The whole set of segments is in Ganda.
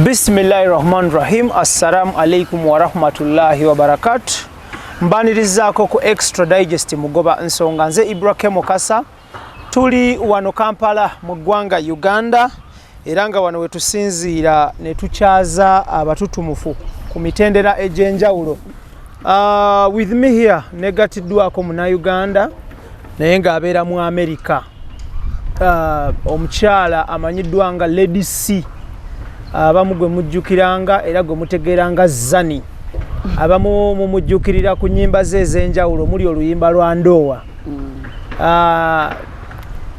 Bismillahirrahmanirrahim. Assalamu alaikum wa rahmatullahi wa barakatuh. Mbanirizaako ku Extra Digest mugoba nsonga nze Ibrahim Mukasa. Tuli wano Kampala mu ggwanga Uganda era nga wano wetusinziira ne tukyaza abatutumufu ku mitendera egy'enjawulo. With me here negatiddwako muna Uganda naye ng'abeera mu America. Omukyala amanyiddwa nga Lady C abamu gwe mujjukiranga era gwe mutegeeranga ZANIE. Abamu mumujjukirira ku nnyimba ze ez'enjawulo muli oluyimba lwa Ndoowa.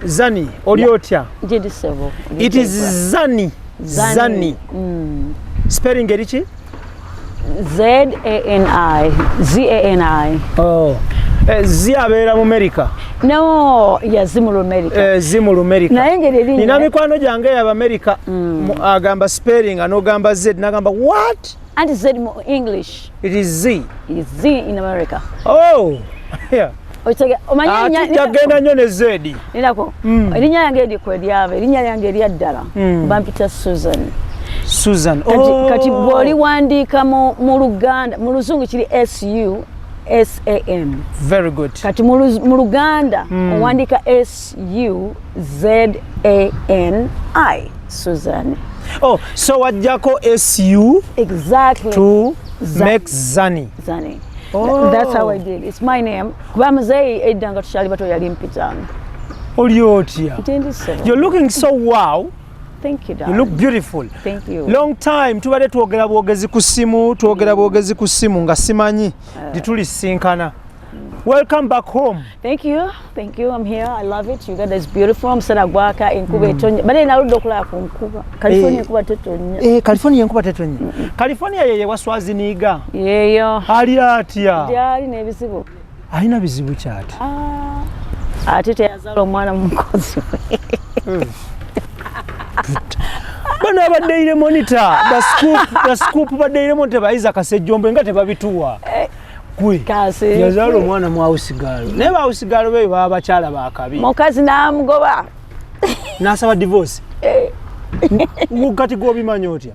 ZANIE oli otya? It is ZANIE. ZANIE. Spelling erichi? Z-A-N-I. Z-A-N-I. Oh. Zi abeera mu America? No, ya Zimulu America. Zimulu America. Naye ngeri erinnya. Nina mikwano gyange yaba America. Agamba spelling anogamba Z nagamba what? And Z mu English. It is Z. It is Z in America. Oh. Yeah. Omanya tugenda nnyo ne Z. Nirako. Erinnya yange eriko eryava, erinnya yange erya ddala. Bampita Susan. Susan. Kati bw'oli wandiika mu Luganda, mu Luzungu kiri S-U-S-A-N. Very good. Kati mu Luganda owandika S-U-Z-A-N-I. Susan. Oh, so wajjako S-U exactly to make ZANIE. ZANIE. Oh. That's how I did. It's my name. Kuba muzeeyi edda nga tukyali bato yali mpitanga. Oli otya? You're looking so wow. Thank you, darling. You look beautiful. Thank you. Long time tubadde twogera bwogezi ku ssimu nga simanyi ditulisinkana. Welcome back home. Thank you. Thank you. I'm here. I love it. Uganda is beautiful. Omusana gwaka enkuba etonnya. Bale naludde okulaba ku nkuba. California enkuba tetonnya. California enkuba tetonnya. California yeye waswaziniiga. Yeeyo. Ali atya? Gyali n'ebizibu. Alina bizibu kyati. Ate teyazaala omwana mukozi. Bano abaddeire monitor, the scoop baddeire monitor bayiza kasejjombe nga tebabituwa. Gwe yazaala omwana mu awusigalo. Naye bawusigalo be baba bakyala bakabi. Mukazi n'amugoba. N'asaba divorce. Kati gw'obimanyi otya?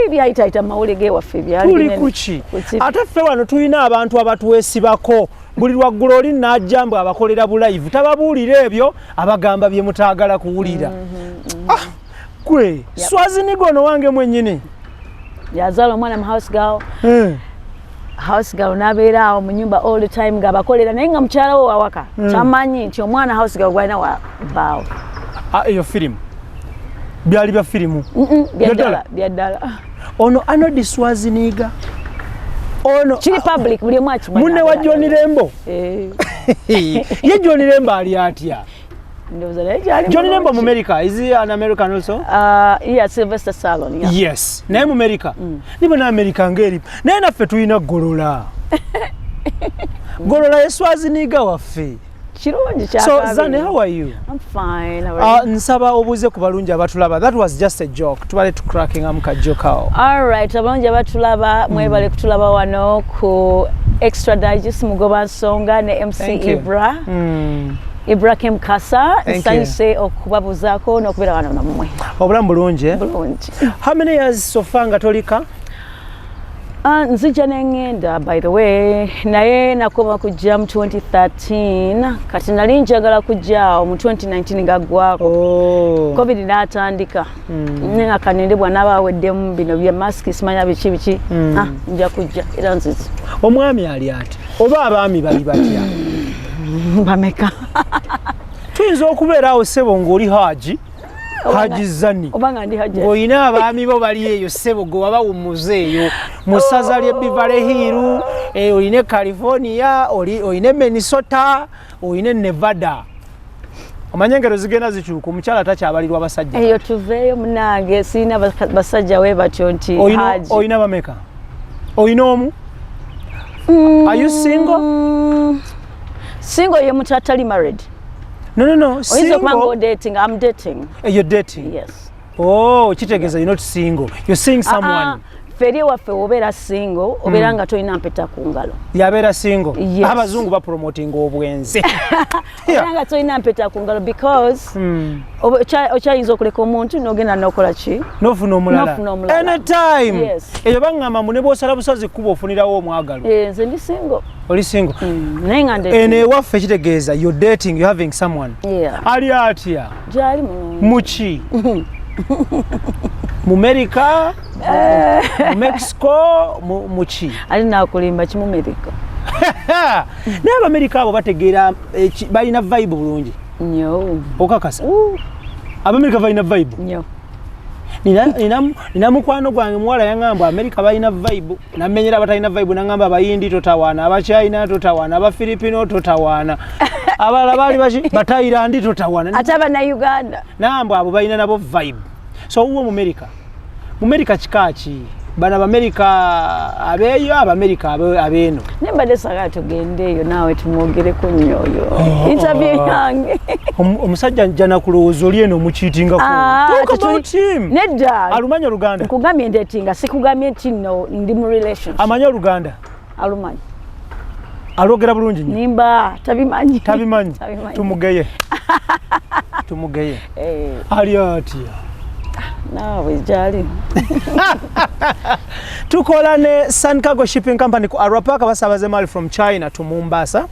Byayitaayita mawule g'ewaffe byali. Tuli kuki? Ate ffe wano tulina abantu abatwesibako. Buli lwaggula oli n'ajjambwe abakolera bulive tababuulira ebyo abagamba bye mutaagala kuwulira. Gwe swaziniga ono wange mwennyini yazaala omwana mu house girl. House girl n'abeera awo mu nyumba all the time ng'abakolera naye nga mukyala wo awaka kyamanyi nti omwana house girl gwalina wabaawo. Eyo firimu byali bya firimu byaddala ono Anodi Swaziniga ono kiri public buli omu akimanyi. Munne wa John Lembo ye John Lembo ali atya? John Lembo mu America, is he an American also? Yeah, Sylvester Stallone. Yeah. Yes. Naye mu America. Nibo na America ngeri. Naye naffe tulina Golola. Golola Swaziniga waffe. Kirungi kya. So ZANIE, how are you? I'm fine. Nsaba obuuze ku balungi abatulaba. That was just a joke. Tubale tu cracking amuka joke awo. All right, abalungi abatulaba mwebale kutulaba wano ku Extra Digest mugoba nsonga ne MC Ibra. Ibrahim Kasa, nsanyuse okubabuzaako n'okubeera wano nammwe. Obulamu bulungi? Bulungi. How many years so far nga tolika? Nzija n'engenda by the way, naye nakoma kujja mu 2013, kati nali njagala kujjaawo mu 2019 ngaggwako. Covid n'atandika. Nga kanendebwa n'abaweddemu bino bya masiki simanya biki. Nja kujja era nzizi. Omwami ali ati? Oba abaami bali batya? Bameka. Tuyinza okubeera awo ssebo ng'oli Haji ZANIE. Obanga ndi Haji. Ng'olina abaami bo bali eyo ssebo gwe wabawummuza eyo. Mu ssaza ly'e Beverly Hills, olina California, olina Minnesota, olina Nevada. Omanye engero zigenda zikyuka omukyala takyabalirwa basajja. Eyo tuveeyo munange sirina basajja we batyo nti Haji. Olina bameka? Olina omu? Are you single? Single ye mutu atali married. No. Single. Dating. I'm dating. You're dating? Yes. Oh, kitegeeza you're not single. You're seeing someone. feri waffe obera single obera nga toyina mpeta ku ngalo yabera single abazungu ba promoting obwenze nga toyina mpeta ku ngalo because ochayinza okuleka omuntu nogenda nokola ki nofuna omulala anytime eyo bangamba mune bosala busazi kuba ofunirawo omwagalo nze ndi single oli single naye nga ene waffe kitegeeza you're dating you having someone ali atya jali muchi mu America mu Mexico muchi ali nakulimba kimu America n'aba America abo bategeera balina vibe bulungi nyo okakasa aba America balina vibe nyo nina mukwano gwange muwala yangamba America balina vibe namenyera batalina vibe nangamba abayindi totawana abachina totawana abafilipino totawana abala bali batayirandi totawana ataba na Uganda namba abo balina nabo vibe so uwo mu America chikachi bana ba America abeyo aba America abeno nembade saga tugendeyo nawe tumwogere ko nyoyo interview yange omusajja njana kulowooza oli eno muchitinga ko team nedda alumanya Luganda nkugambye ndetinga sikugambye nti no ndi mu relationship amanya Luganda alumanya alogera bulungi nimba tabimanyi tumugeye ali atya nawe jali tukola ne Sankago Shipping Company ku Arapaka basabaze mali from China to Mombasa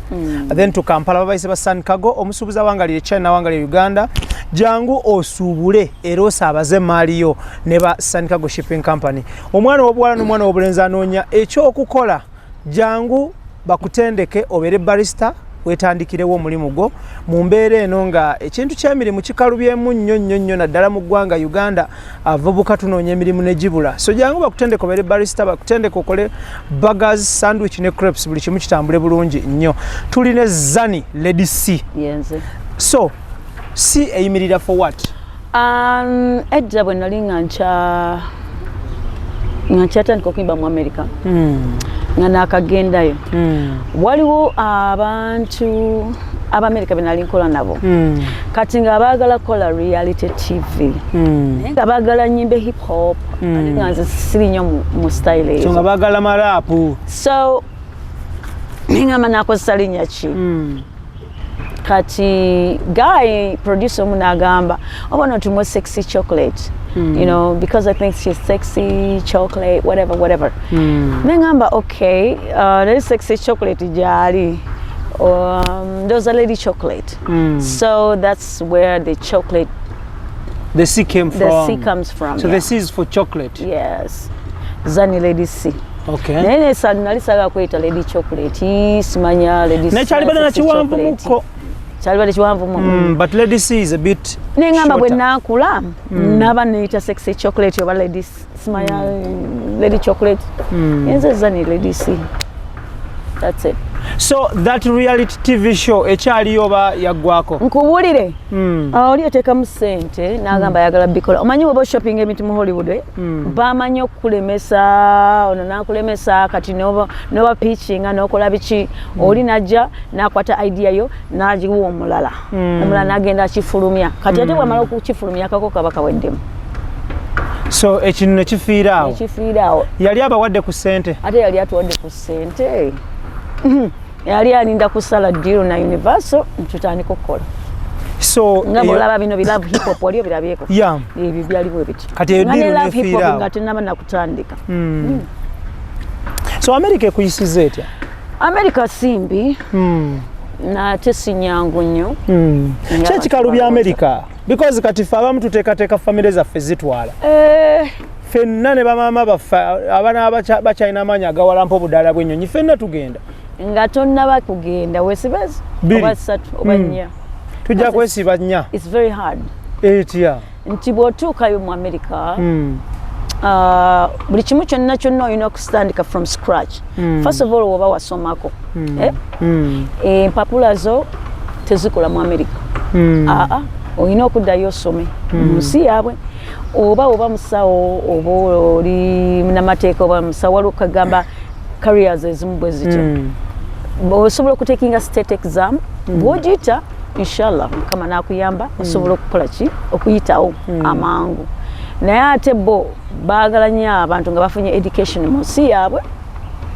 then to Kampala babayise ba Sankago omusubuza wangalire China wangalire Uganda jangu osubule era osabaze mali yo ne ba Sankago Shipping Company omwana w'obwala n'omwana w'obulenzi anonya ekyo okukola jangu bakutendeke obere barista wetandikirewo omulimu gwo mu mbeera eno nga ekintu ky'emirimu kikalubyemu nnyo naddala mu ggwanga Uganda avubuka tunoonya emirimu ne gibula so jangu bakutendeka obere barista bakutendeka okole burgers sandwich ne crepes buli kimu kitambule bulungi nnyo tuli ne ZANIE Lady C so si eyimirira for what edda bwe nali nga nkyatandika okuyimba mu America nga nakagendayo waliwo abantu America benali nkola nabo kati nga baagala kola reality TV nga baagala nyimbe hip hop nga nze siri nnyo mu style ezo nga baagala marapu so ngamba nakozesa linnya ki kati guy producer munagamba obona tumwe sexy chocolate you know, because I think she's sexy, chocolate, whatever. Nengamba, okay, there is sexy chocolate jari. There's a lady chocolate. So that's where the chocolate, the C came from. The C comes from. So the C is for chocolate. Yes. ZANIE Lady C. Okay. Nene nalisaga kweta lady chocolate. Simanya lady C. Nechali bana na chiwamvu muko. But Lady C is a bit nengamba bwe nakula naba neita sexy chocolate oba lady smile lady chocolate yenze ZANIE Lady C. That's it. So that reality TV show ekyali oba yaggwako nkubulire oli ateka mu sente nagamba yagala bikola omanyi oba shopping ebintu mu Hollywood bamanyi okulemesa ono nakulemesa kati noba pitching nokola biki oli najja nakwata idea yo najiwa omulala nagenda kifulumya kati ate bwamala okukifulumya kako kaba kaweddemu so ekintu nekifiiraawo yali abawadde ku sente ate yali atuwadde ku sente yali alinda kusala deal na Universal tutandika okukola so ngabulaba bino bilove hip hop oli birabyeko ebi byali bwe biti kati deal ne hip hop ngate naba nakutandika so America ekuyisize etya America simbi na tesinyangu nnyo kyekikalu bya America because kati fa abamu tuteekateeka family zaffe zitwala fenna ne bamaama baffe abaana bakyalina amaanyi agawalampa obudaala bw'ennyonyi fenna tugenda nga tonnaba kugenda weesibezi oba 3 oba 4 tujja kwesiba 4 it's very hard etya nti bw'otuukayo mu America buli kimu kyonna olina okustandika from scratch first of all oba wasomako empapula zo tezikola mu America olina okuddayo osome mu nsi yaabwe oba musawo oba oli munamateeka oba musawo waliwo kagamba careers ezimu bwe zityo osobola okutekinga state exam bw'ogiyita inshallah mukama nakuyamba osobola okukola ki okuyitawo amangu naye ate bo baagala nnyo abantu nga bafunye education mu nsi yaabwe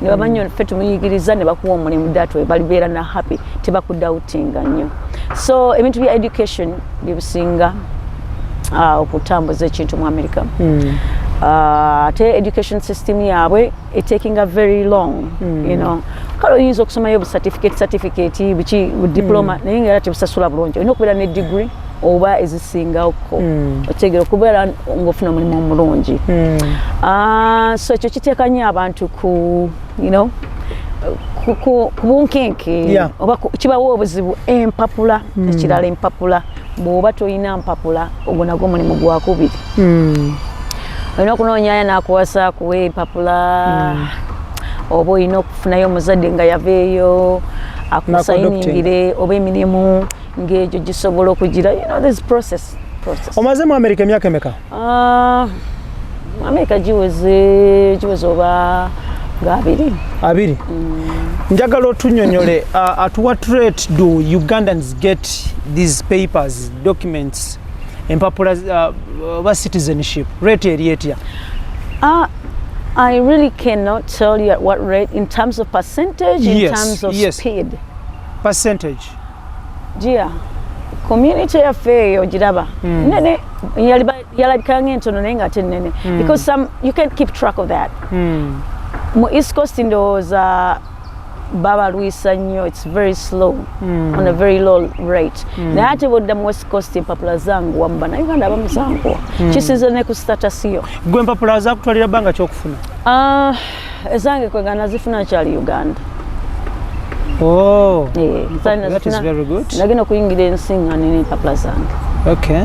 ne bamanyi ffe tumuyigiriza ne bakuwa omulimu that way balibeera na happy tebakudoutinga nnyo so ebintu bya education byebisinga okutambuza ekintu mu America ate education system yaabwe taking a very long you know kale oyinza okusomayo certificate biki diploma naye nga tebusasula bulungi olina okubeera ne degree oba ezisingako otegera okubeera ng'ofuna omulimu omulungi so ekyo kiteeka nnyo abantu ku you know ku bunkenke oba kibawa obuzibu empapula ekirala empapula bw'oba toyina mpapula ogwo nagwo omulimu gwakubiri olina okunoonyayo n'akuwasa kuwa empapula oba olina okufunayo omuzadde nga yaveeyo akusayiningire oba emirimu ng'egyo gisobola okugira you know this process omaze mu America emyaka emeka? America giweze oba nga abiri. Njagala otunnyonnyole at what rate do Ugandans get these papers, documents, empapula oba citizenship rate eri etya? I really cannot tell you at what rate in terms of percentage, in terms of speed. Percentage. Jia, community affair ogiraba. Nene yalabika ntono naye nga nene because you can't keep track of that. Mu East Coast ndowooza baba lwisa nnyo, it's very slow on a very low rate. Naye ate bwodda mu West Coast empapula zangu wamba na Uganda abamusanguwa kisiza ne ku status yo. Gwe empapula zakutwalira bbanga kyokufuna? Ezange kwega nazifuna kyali Uganda. Oh, that is very good. Nagenda okuyingira ensi nga nina empapula zange. Okay.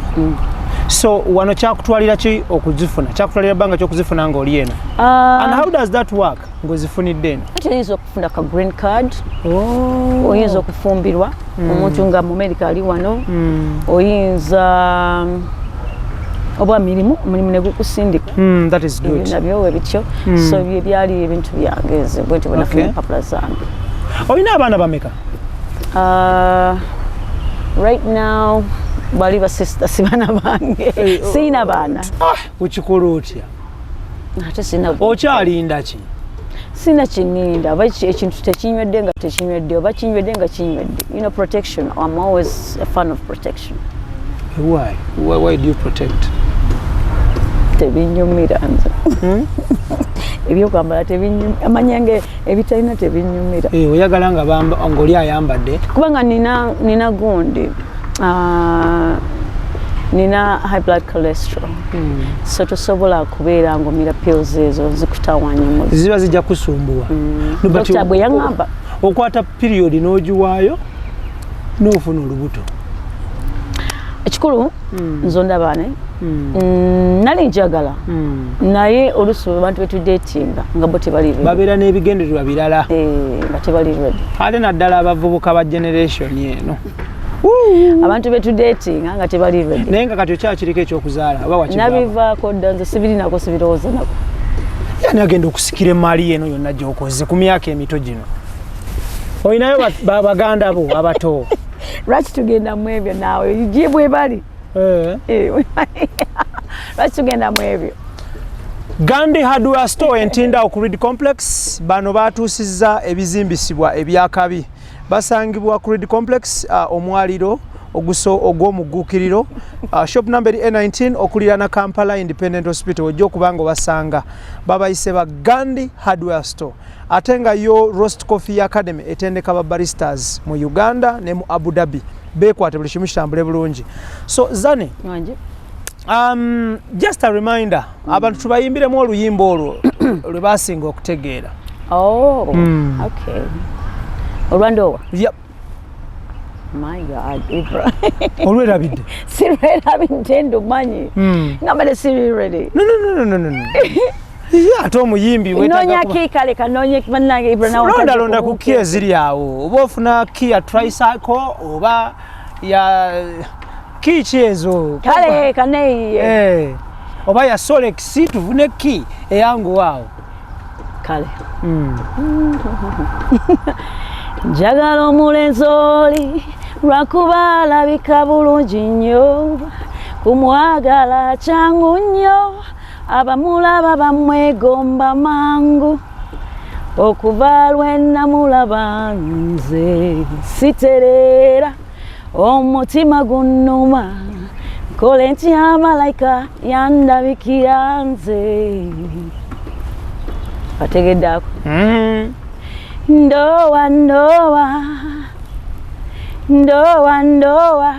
So wano kyakutwalira ki okuzifuna? Kyakutwalira bbanga kyokuzifuna ng'oli eno? And how does that work ng'ozifunidde eno? Ate oyinza okufuna ka green card, oyinza okufumbirwa omuntu nga mu America ali wano, oyinza oba omulimu ne gukusindika. That is good. Nabyo bityo. So bye byali ebintu byange bwe nti nafuna empapula zange. Olina abaana bameka? Right now bali basista sibana bange sina baana. Ukikola otya? Ate sina. Okyalinda ki? Sina kininda oba ekintu tekinywedde nga tekinywedde oba kinywedde nga kinywedde. You know, protection. I'm always a fan of protection. Why do you protect? Tebinyumira nze. Ebyokwambala tebinyumira, amanyange ebitalina tebinyumira. Oyagala nga ng'oli ayambadde? Kubanga nina gundi. Nina high blood cholesterol. So tosobola kubeera ng'omira pills ezo zikutawaanya omubiri. Ziba zijja kusumbuwa. Dr. bwe yaŋŋamba. Okwata period n'ogiwaayo n'ofuna olubuto. Ekikulu nzonda baane. Nali njagala naye oluusi abantu betudeetinga nga bo tebali ready. Babeera n'ebigendererwa birala. Nga tebali ready. Ate naddala abavubuka ba generation eno. Abantu betudeetinga nga tebali ready. Naye nga kati okyakiriko ekyokuzaala oba wakivaako? Nabivaako dda nze sibirinako sibirowooza nako. Yani agenda okusikira emaali eno yonna gy'okoze ku myaka emito gino. Olinayo baganda bo abato. Lwaki tugenda mu ebyo naawe jibu ebali? Lwaki tugenda mu ebyo? Gandhi Hardware Store Ntinda ku Reed Complex bano batuusizza ebizimbisibwa ebyakabi. Basangibwa ku Reed Complex omwaliro ogw'omugguukiriro shop number A19 okuliraana Kampala Independent Hospital ojja okubanga basanga babayise ba Gandhi Hardware Store. Ate nga yo Roast Coffee Academy etendeka ba baristas mu Uganda ne mu Abu Dhabi bekwate buli kimu kitambule bulungi. So Zani, just a reminder, abantu tubayimbiremu oluyimba olwo lwe basinga okutegeera. Okay. Orlando. Yep. My God, Ibra. Olwerabidde. Sirwerabidde ndomanyi. Ngambale siri ready. No. Yeah, ate omuyimbi wetaaga nonya kikale kanonye bannange Ibra nawo. Londa ku kia ziri awo. Oba ofuna kia tricycle oba ya ki ezo. Kale kanei. Oba ya Solex tuvune ki eyangu wao. Kale. Njagala omulenzi oli lwakuba alabika bulungi nnyo kumwagala kyangu nnyo abamulaba bamwegomba mangu okuva lwe namulaba nze siterera omutima gunnuma nkole ntya malayika yandabikira nze ategedde ako ndowa ndowa ndowa ndowa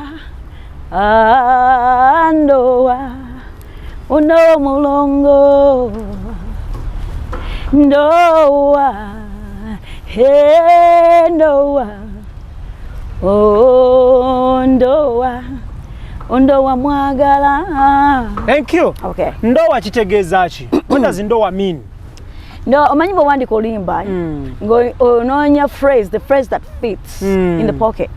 ndowa uno mulongo ndowa he ndowa ndowa ndowa mwagala. Thank you. Okay. Ndowa kitegeeza ki? What does ndowa mean? No, omanyi bwe wandika olimba ng'onoonya the phrase that fits in the pocket.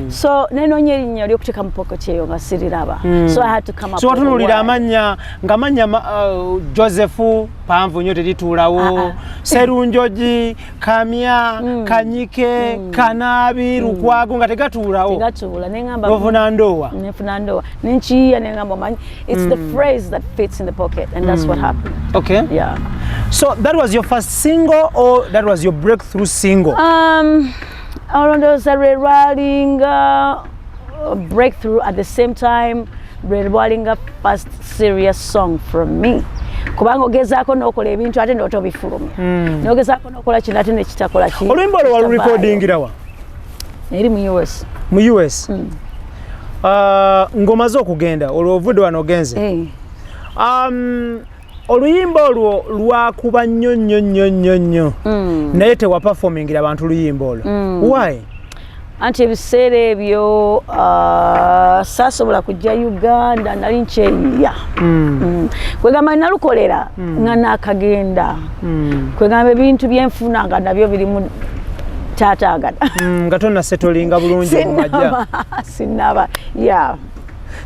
So nenoonya erinnya ly'okuteeka mu pocket eyo nga siriraba. So I had to come up so with a word. So watunuulira amannya ng'amannya Joseph panvu nnyo terituulawo, Serunjogi, Kamya, Kanyike, Kanaabi, Lukwago nga tegatuulawo. Tegatuula ne ngamba ofuna ndowa. Nefuna ndowa. Ne nkiyiiya ne ngamba omanyi it's the phrase that fits in the pocket and that's what happened. Okay. Yeah. So that was your first single or that was your breakthrough single? Olondooza lwe lwalinga breakthrough at the same time lwe lwalinga first serious song from me. Kubanga ogezaako n'okola ebintu ate n'otobifulumya. N'ogezaako n'okola kino ate nekitakola ki. Oluyimba olwo walurecordingira wa? Eri mu US. Mu US? Ng'omaze okugenda olwo ovudde wano ogenze? Oluyimba olwo lwakuba nnyo nnyo nnyo nnyo nnyo naye tewaperformingira abantu luyimba olwo. Why? Anti ebiseera ebyo saasobola kujja Uganda nali nkyeyiya. Kwegamba nalukolera nga naakagenda. Kwegamba ebintu byenfuna nga nabyo birimu taataagala. Nga tonnasettolinga bulungi mu majja. Sinnaba, yeah.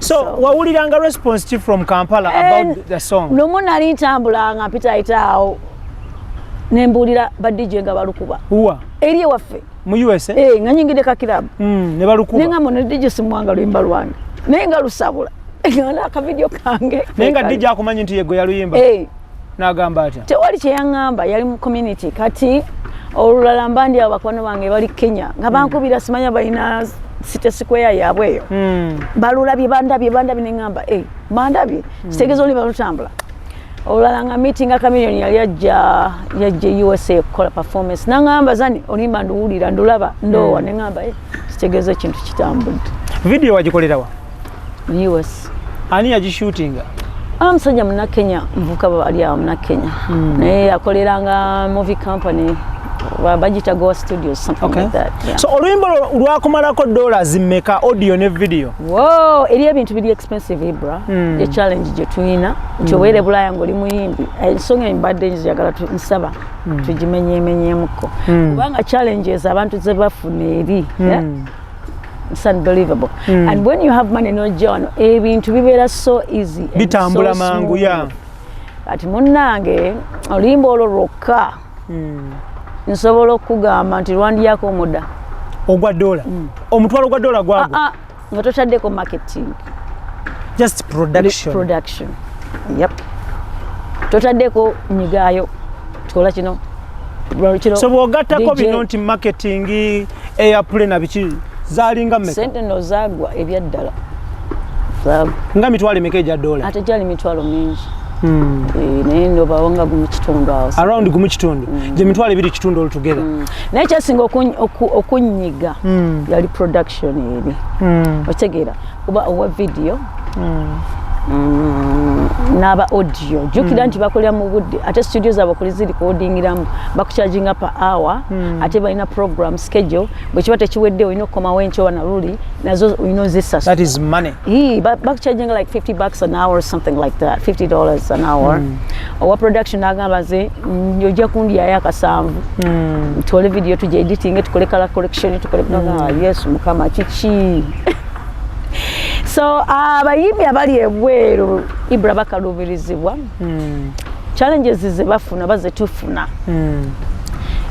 So wawuliranga response ki from Kampala about the song? Lumu nali ntambula nga mpita ayitaawo ne mbuulira ba DJ nga balukuba. Uwa? Eri ewaffe. Mu USA? Nga nyingidde kakirabu. Ne balukuba? Naye nga mbu ne DJ simuwanga luyimba lwange. Naye nga lusabula. Nga n'akavidiyo kange. Naye nga DJ akumanyi nti yegwe yaluyimba? N'agamba atya? Tewali kye yaŋŋamba, yali mu community. Kati olulala mbandi abo bakwano bange bali Kenya nga bankubira simanya balina City Square yaabwe eyo. Balulabye bandabye ne ngamba bandabye kitegeeza oli balutambula. Olulala nga meeting nga Chameleone yali yajja USA okukola performance n'angamba Zani olimba nduwulira ndulaba ndowa ne ngamba kitegeeza ekintu kitambudde. Video wagikolera wa? US. Ani yagishootinga? Musajja Munnakenya muvuka bali awo Munnakenya naye akoleranga movie company Bajita Goa Studios, something like that. Yeah. So oluyimba lwakumalako dollars mmeka audio ne video? Whoa, eri ebintu biri expensive bra. The challenge gye tulina nti oweere Bulaya ng'oli muyimbi. Ensonga embadde njagala nsaba tugimenyemenyemuko. Kubanga challenges abantu ze bafuna eri. It's unbelievable. And when you have money no John, ebintu bibeera so easy. Bitambula mangu ya. Kati munnange oluyimba olwo lwokka. Nsobola okugamba nti lwandyako omuda ogwa dola omutwalo gwa dola gwago nga totaddeko marketing, just production. Yep. Totaddeko nyigaayo tukola kino so bwogattako bino nti marketing airplane na biki zalinga mmeka sente no zaagwa ebyaddala nga mitwalo emeka egya dola ate gyali mitwalo mingi. Naye ndoba wanga gumu kitundu awo. Around gumu kitundu. Gye mitwalo ebiri kitundu all together. Naye kyasinga okunyiga yali production eri. Otegeera kuba owa video n'aba audio. Jukira nti bakolera mu budde ate studio zaabwe kuli ziri codingiramu bakucharginga per hour ate balina program schedule bwe kiba tekiwedde olina okukomawo enkyowa na luli nazo olina ozisasa. That is money. Bakucharginga like $50 an hour or something like that, $50 an hour. Owa production n'agamba nze ojja kundyayo akasanvu tole video tujja editing tukole color correction tukole yes mukama kiki. So abayimbi abali ebweru Ibra bakalubirizibwa challenges ze bafuna baze tufuna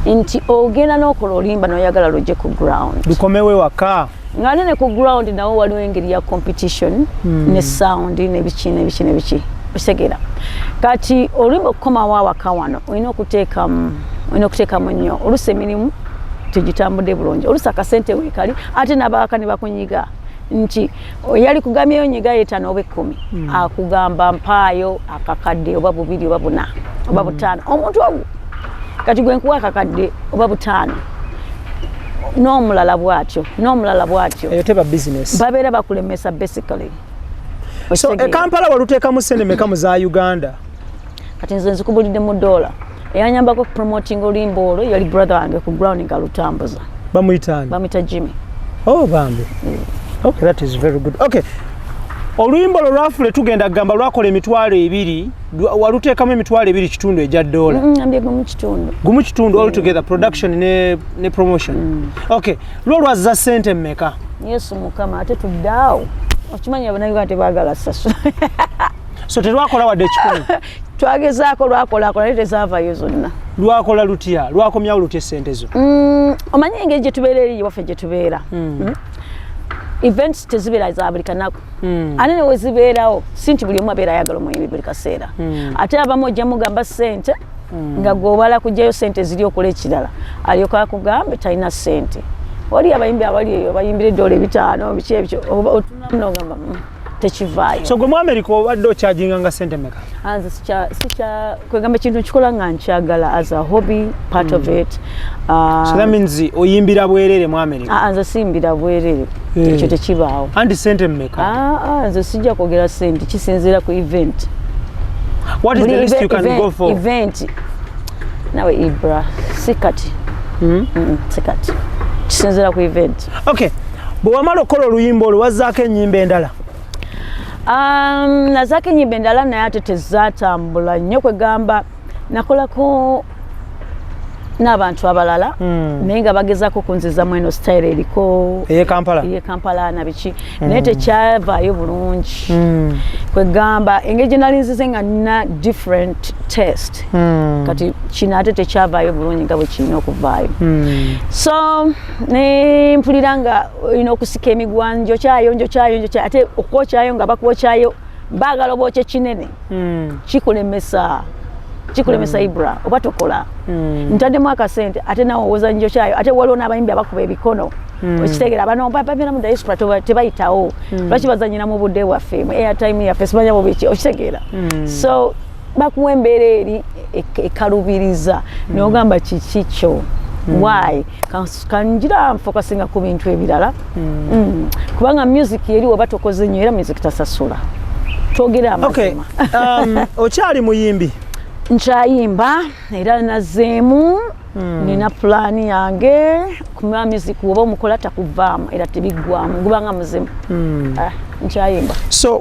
nti ogenda n'okola olimba n'oyagala lojje ku ground lukomewe waka nga nene ku ground nawo waliwo engeri ya competition ne sound ne biki okitegera kati olwimba okukomawo awaka wano olina okuteekamu nnyo oluusi emirimu tegitambudde bulungi oluusi akasente weekali ate n'abawaka ne bakunyiga nti yali kugamyeyo nyiga yeetano oba 10 akugamba mpaayo akakadde oba 2 oba 4 oba 5 omuntu ogwo kati gwe nkuwa akakadde oba 5 n'omulala bw'atyo eyo teba business babeera bakulemesa basically. So Kampala waluteekamu ssente mmeka mu za Uganda? Kati nze nzikubulidde mu $1 eyanyambako promoting oluyimba olwo yali brother wange ku ground nga lutambuza bamuyita Jimmy. Oh bambi. Okay, that is very good. Okay, oluyimba olwo lwafule tugenda kugamba lwakola emitwalo 2 waluteekamu emitwalo 2 kitundu ejja $. Ambye gumu kitundu all together production ne promotion. Okay, lwo lwazza ssente mmeka? Yesu mukama ate tuddaawo okimanyi abanauganda tebaagala saso so terwakola wadde ekikumi twagezaako lwakola naye tezaavayo zonna. Lwakola lutya lwakomyawo lutya essente zo? Omanyi engeri gye tubeera eri waffe gye tubeera events tezibeera za buli kanaku ate ne we zibeerawo si nti buli omu abeera ayagala omuyimbi buli kaseera ate abamu ojja mugamba ssente nga gw'obala kujjayo ssente ziri okola ekirala alyoka akugambe talina ssente. Wali abayimbi abali eyo bayimbira $5 biki ebyo otunamu n'ogamba tekivaayo. So gwe mu America obadde okyajinga nga ssente mmeka? Nze sikya kwegamba ekintu nkikola nga nkyagala as a hobby part of it. So that means oyimbira bwerere mu America? Nze siyimbira bwerere ekyo tekibaawo. Anti ssente mmeka? Nze sijja kwogera ssente kisinziira ku event. What is the least you can go for? Event nawe Ibra sikati sikati kisinziira ku event. Okay, bwe wamala okukola oluyimba olwo wazzaako ennyimba endala? Nazaako ennyimba endala naye ate tezaatambula nnyo kwegamba nakolako n'abantu abalala naye nga bagezaako kunzizamu eno style eriko eye Kampala na biki naye tekyavaayo bulungi kwegamba engeri gye nali nzize nga nina different taste kati kino ate tekyavaayo bulungi nga bwe kirina okuvaayo so ne mpulira nga olina okusika emigwa njokyayo ate okwokyayo nga bakwokyayo baagala oba okye kinene kikulemesa Ibra oba tokola ntaddemu akasente ate nawe owoza njo kyayo ate waliwo n'abayimbi abakuba ebikono okitegeera bano babeera mu diaspora tebayitawo lwaki bazanyira mu budde bwaffe mu airtime yaffe simanya bubiki okitegeera so bakuwa embeera eri ekalubiriza n'ogamba kiki kyo why kanjira nfokasinga ku bintu ebirala kubanga music eri oba tokoze nnyo era music tasasula twogere amazima. Okyali muyimbi? Nkyayimba era nazeemu nina pulaani yange kumira music oba omukola takuvaamu era tebiggwamu gubanga muzimu nkyayimba. So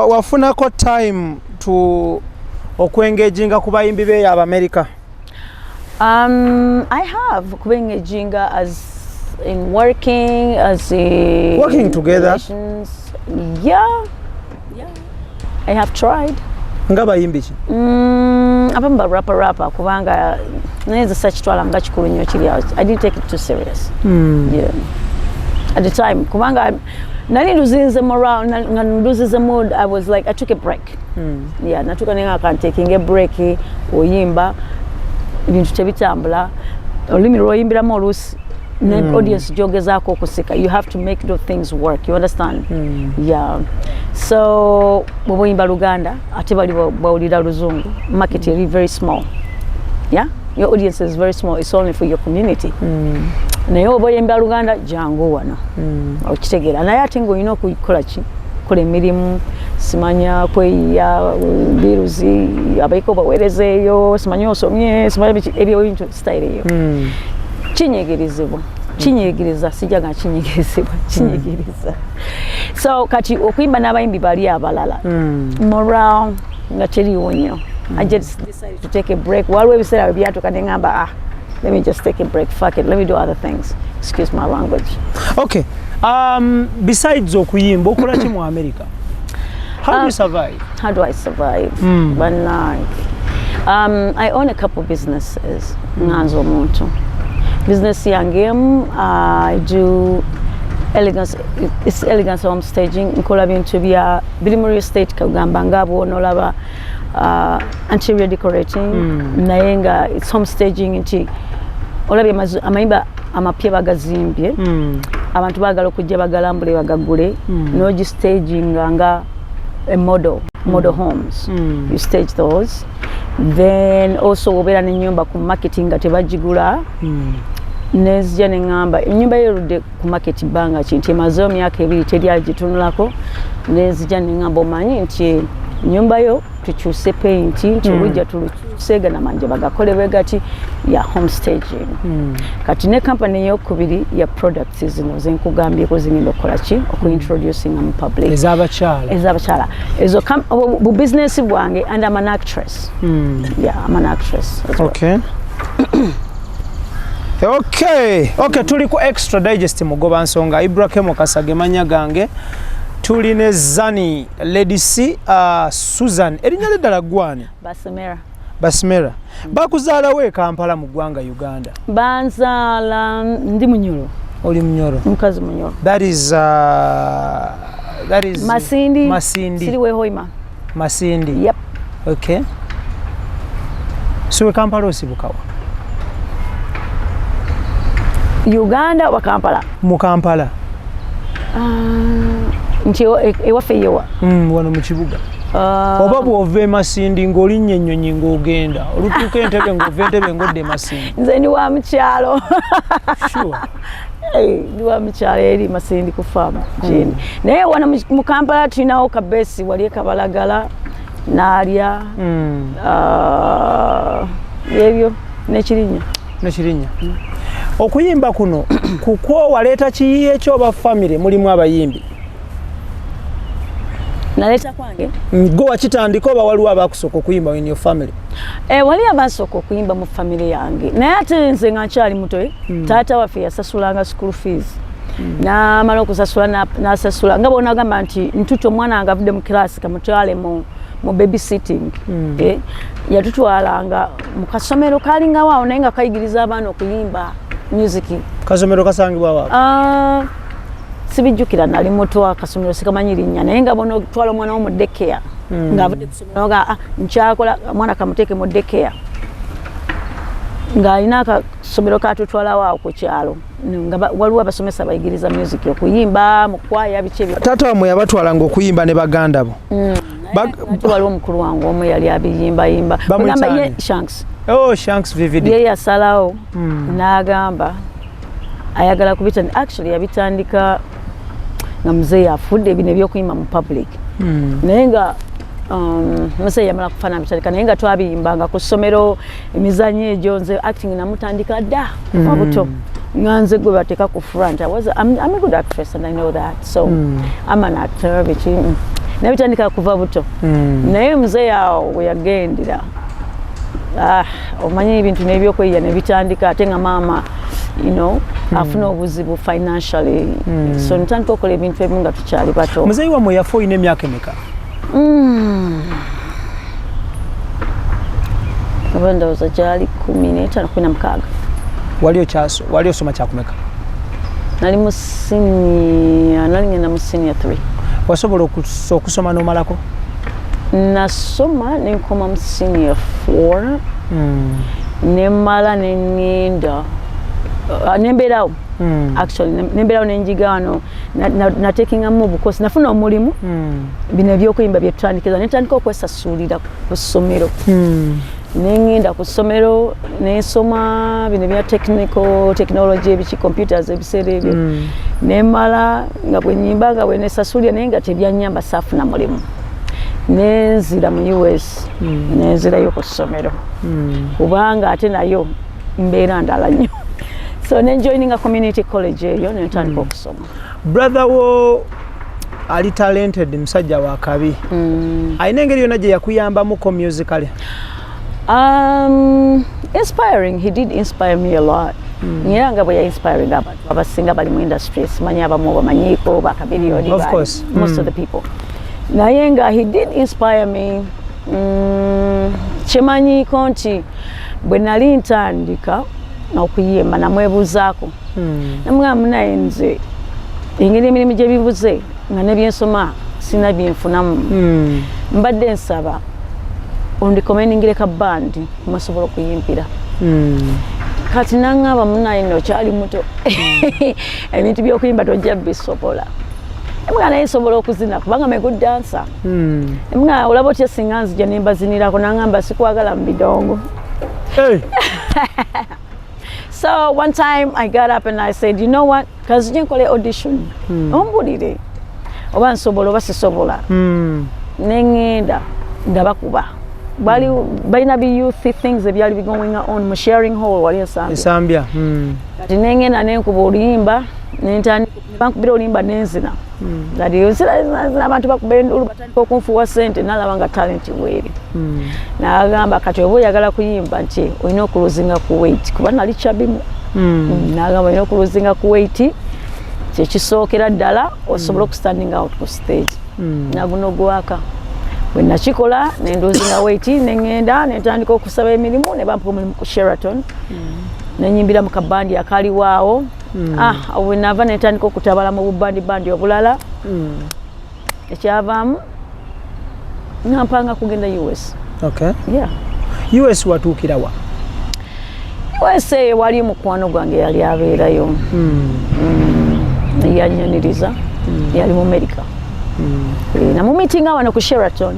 wafunako time to okwengeginga ku bayimbi beeyo Abamerica? I have kubengeginga as in working together. Yeah, I have tried. Nga bayimbi ki? Abamu rapper kubanga neza sakitwala nga kikulu nnyo kiri awo. I didn't take it too serious. Yeah. At the time kubanga nali luzinze morale nga luzinze mood, I was like I took a break. Yeah, natuka nenga kan taking a break oyimba ibintu tebitambula olimi lwoyimbiramu oluusi audience jogezaako okusika. You have to make those things work, you understand? Yeah. So bwe oyimba Luganda ate bali bawulira Luzungu, market is very small. Yeah, your audience is very small, it's only for your community. Naye oba oyimba Luganda jangu wano okitegeera naye ate ng'olina okukola ki kola emirimu simanya kweya biruzi abaiko baweerezeeyo simanya osomye simanya biki ebyo bintu style eyo kinyigiriza sijaga kinyigiriza so kati okuyimba n'abayimbi bali abalala morale nga teriwo nnyo. I just decided to take a break. Waliwo ebiseera byatuuka ne ngamba let me just take a break, fuck it, let me do other things, excuse my language. Okay, besides okuyimba okola ki mu America? How do you survive? How do I survive? One night. I own a couple businesses. Nganzo omuntu. Business yange I do elegance home staging nkola bintu bya bili mu real estate kagamba ngabo nolaba interior decorating naye nga it's home staging nti olabye amayimba amapya bagazimbye abantu bagala okujja bagalambule bagagule nogi staging nga a model homes you stage those then also obera n'ennyumba ku marketing nga tebagigula nezija neŋŋamba ennyumba yerudde ku market banga kinti emazeyo myaka 2 teri agitunulako nezija neŋŋamba omanyi nti ennyumba yo tukyuse paint nti olujja tuluseega namanje bagakole bwe gati ya home staging kati ne company eyokubiri ya products zino zenkugambyeko zingenda okukola ki okuintroducinga mu public ez'abakyala ezo bu business bwange and I'm an actress I'm an actress as well. Okay, tuli ku extra digest mugoba nsonga Ibrahim Kasage manya gange tuli ne Zani Lady C Susan erinnya ddala gwani Basimera bakuzaala we Kampala mu ggwanga Uganda banzaala ndi Munyoro oli Munyoro mukazi Munyoro that is Masindi siriwe Hoima Masindi yep okay so Kampala osibukawa Uganda wa Kampala mu Kampala nti ewaffe yewa wano mu kibuga oba bw'ova Masindi ng'olinnye ennyonyi ng'ogenda olutuuka Entebbe ng'ova Entebbe ng'odda Masindi nze ndi wa mukyalo sure ndi wa mukyalo eri Masindi ku faamu jeni naye wano mu Kampala tulinawo kabesi wali Kabalagala n'alya ebyo n'ekirinya okuyimba kuno kukwo waleeta kiyiye kyoba family mulimu abayimbi naleeta kwange go wakitandika oba waliwo abakusooka okuyimba in your family wali abasooka okuyimba mu family yange naye ate nze nga nkyali muto taata waffe yasasulanga school fees n'amala okusasula n'asasula nga bonagamba nti ntuto omwana wange avudde mu kirasi kamutwale mu babysitting yatutwalanga mu kasomero kalingawo awo naye nga kayigiriza abaana okuyimba music kasomero kasangibwa wa sibijjukira nali muto akasomero sikamanyi linnya naye nga bono twala omwana wo mu daycare nga avudde kusomero nga nkyakola mwana kamuteeke mu daycare nga alina akasomero katutwalawo awo ku kyalo nga waliwo abasomesa bayigiriza music okuyimba mu kwaya biki taata wamwe yabatwalanga okuyimba ne baganda bo waliwo omukulu wange omu yali abiyimbayimba ogamba ye Shanks Vivid ye yasalawo n'agamba ayagala kubitandika actually yabitandika nga muzeeyi afudde bino ebyokuyimba mu public naye nga muzeeyi yamala kufa nabitandika naye nga twabiyimbanga ku ssomero emizanyo egyo nze acting namutandika dda kuva buto nga nze gwe bateeka ku front I'm a good actress and I know that so I'm an actor biki nabitandika kuva buto naye muzeeyi awo we yagendera omanyi ebintu n'ebyokweyiya ne bitandika ate nga maama afuna obuzibu financially so ntandika okukola ebintu ebimu nga tukyali bato muzeeyi wamwe yafa olina emyaka emeka oba ndowooza gyali 15-16 wali osoma kyakumeka nali ngenda mu senior 3 wasobola okusoma n'omalako nasoma nenkoma mu senior 4 nemmala nengenda nembeerawo actually nembeerawo nenjiga wano natekingamu obukosi nafuna omulimu bino ebyokuyimba byetutandikiza netandika okwesasulira ku ssomero nengenda ku ssomero nensoma bino bya technology ebiki computers ebiseera ebyo nemmala nga bwenyimba nga bwenesasulira naye nga tebyanyamba saafuna mulimu nenzira mu US nenzirayo ku ssomero kubanga ate nayo mbeera ndala nnyo so nenjoininga community college eyo nentandika okusoma brother wo ali talented musajja wa kabi alina engeri yonna gye yakuyambamuko musically inspiring he did inspire me a lot era nga bwe ya-inspiring abantu abasinga bali mu industry simanyi abamu bamanyiiko bakabiliyoni most of the people naye nga he did inspire me kimanyiiko nti bwe nali ntandika okuyimba namwebuuzaako namugamba naye nze engeri emirimu gye bibuze nga ne byensoma sina byenfunamu mbadde nsaba ondikomendingire ka bandi masobola okuyimpira kati nangamba munaye nno kyali muto ebintu by'okuyimba tojja bisobola emwana naye nsobola okuzina kubanga me good dancer emwana olaba otya singa nzija ne mbazinirako nangamba sikwagala mu bidongo. So one time I got up and I said, you know what, kazije nkole audition ombulire oba nsobola oba sisobola nengenda ndabakuba bali balina bi youth things ebyali going on mu sharing hall wali esambya kati nengenda nenkuba oluyimba bankubira oluyimba nenzina kati abantu bakubendulu batandika okunfuwa sente nalaba nga talent weeri nagamba kati oba oyagala kuyimba nti olina okuluzinga ku weight kuba nali kyabimu nagamba olina okuluzinga ku weight kyekisookera ddala osobola okustanding out ku stage naguno gwaka bwe nakikola nendozinga weight nengenda netandika okusaba emirimu ne bampa omulimu ku Sheraton nenyimbira mu kabandi akaliwaawo we nava netandika okutabala mu bubandi obulala ekyavaamu nampanga kugenda US. Okay. Yeah. US watuukira wa? US wali mukwano gwange yali abeerayo yanyaniriza yali mu America namumitinga wano ku Sheraton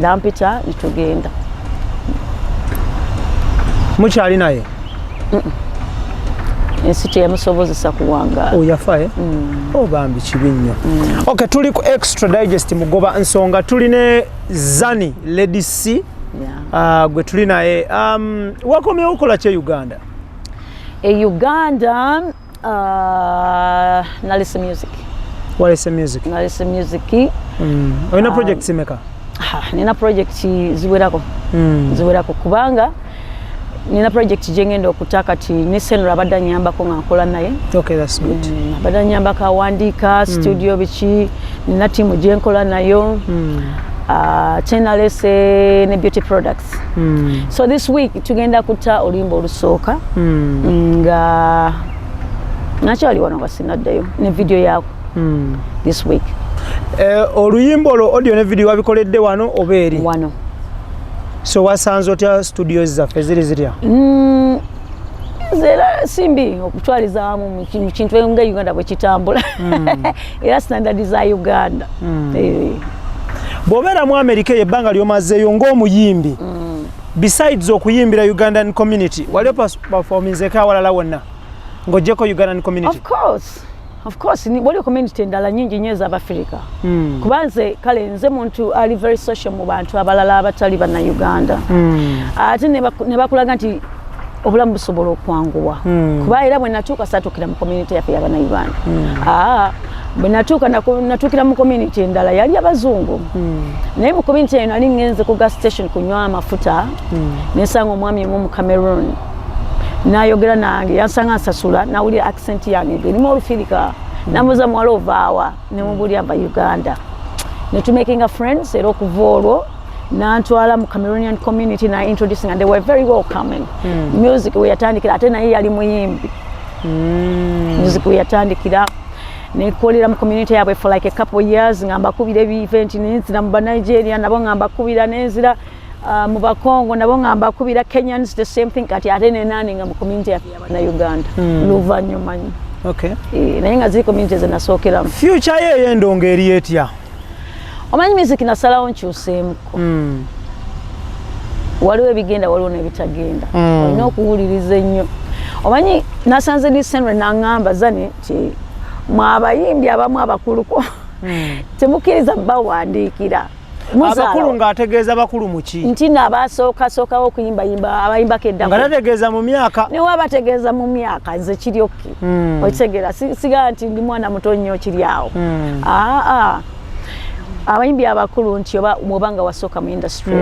nampita nitugenda. Mukyali naye? Ensi teyamusobozesa kuwangaala. Yafa bambi kibi nnyo. Okay, tuli ku Extra Digest mugoba nsonga tuli ne ZANIE Lady C gwe tuli naye wakomyewo okola kye Uganda? Uganda nalese music. Walese music? Nalese music. Olina projects meka? Nina project ziwerako kubanga nina project jengendo okutaka ti nisenura abadde nyambako nga nkola naye. Okay, that's good. Abadde nyambako awandika studio bichi nina timu jenkola nayo chenalese ne beauty products. So this week tugenda kuta olimbo olusooka nga nakyali wano nga sinaddayo ne video yako this week. Oluyimbo lo audio ne video wabikoledde wano obeeri? Wano. So wasanze otya studios zaffe ziri zirya? Zera simbi okutwaliza wamu mu kintu nga Uganda bwe kitambula era standard za Uganda. Bw'obeera mu America ebbanga ly'omazeeyo ng'omuyimbi besides okuyimbira Ugandan community wali performingeko awalala wonna ng'oggyeko Ugandan community? Of course ni wali community endala nyingi nnyo ez'Abafirika kubanze kale nze muntu ali very social mu bantu abalala abatali banna Uganda ate ne bakulaga nti obulamu busobola okwanguwa kuba era bwe natuuka saatuukira mu community yaffe y'abana Uganda bwe natuukira mu community endala yali abazungu naye mu community eno ali ngenze ku gas station kunywa amafuta nensanga omwami omu mu Cameroon nayogera nange yansanga nsasula nawulira accent yange erimu olufirika namuza mwala ovaawa nemubulya ava Uganda netumakinga friends era okuva olwo nantwala mu Cameroonian community na introducing and they were very welcoming. Music we yatandikira ate naye yali muyimbi music we yatandikira nekolera mu community yabwe for like a couple years ngamba kubira event nenzira mu Nigeria nabo ngamba kubira nenzira mu Bakongo nabo ngamba kubira Kenyans the same thing kati ate nenani nga mu community y'abana Uganda luvanyuma. Okay. Naye nga ziri communities nasookera future ye endongo eri etya? Omanyi music nasalawo nkyuseemuko waliwo ebigenda waliwo n'ebitagenda olina okuwuliriza ennyo. Omanyi nasanze December nangamba ZANIE nti mwabayimbi abamu abakuluko temukkiriza bawandiikira abakulu ng'ategeeza bakulu muki nti n'abasookasookawo okuyimbeyimba abayimbako eddako nga tategeeza mu myaka ne waba ategeeza mu myaka nze kiryoki okitegeera sigaa nti ndi mwana muto nnyo kiri awo abayimbi abakulu nti oba mwobanga wasooka mu industry